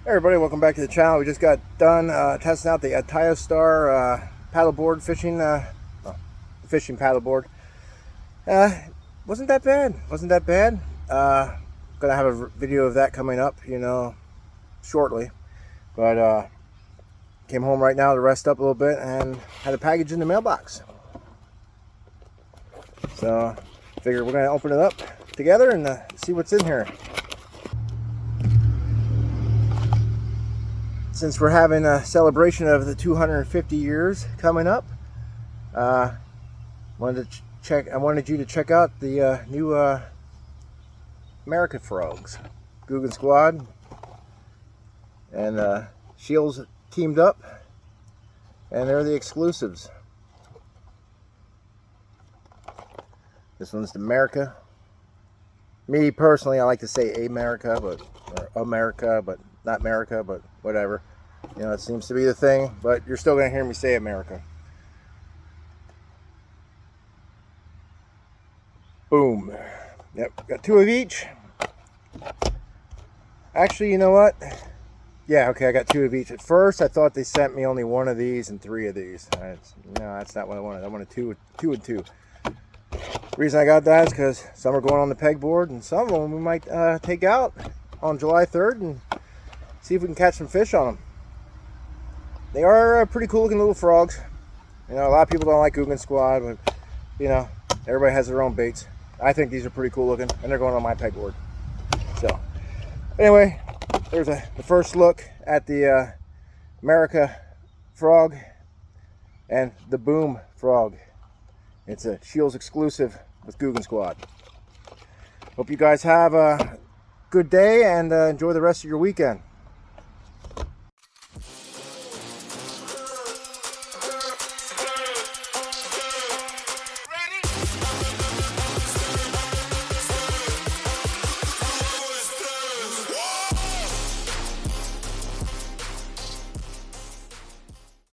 Hey everybody, welcome back to the channel. We just got done testing out the Star paddleboard fishing paddleboard. Wasn't that bad. Wasn't that bad. Gonna have a video of that coming up, shortly. But came home right now to rest up a little bit and had a package in the mailbox. So figure we're gonna open it up together and see what's in here. Since we're having a celebration of the 250 years coming up, I wanted you to check out the new America frogs. Googan Squad and Shields teamed up, and they're the exclusives. This one's the America. Me personally, I like to say America, or America, but not America, but whatever. It seems to be the thing, but you're still going to hear me say America. Boom. Yep, got two of each. Actually, you know what? Yeah, okay, I got two of each. At first, I thought they sent me only one of these and three of these. No, that's not what I wanted. I wanted two and two. The reason I got that is because some are going on the pegboard, and some of them we might take out on July 3rd and see if we can catch some fish on them. They are pretty cool looking little frogs. A lot of people don't like Googan Squad, but everybody has their own baits. I think these are pretty cool looking, and they're going on my pegboard. So anyway, there's the first look at the America frog and the Boom frog. It's a Shields exclusive with Googan Squad. Hope you guys have a good day and enjoy the rest of your weekend.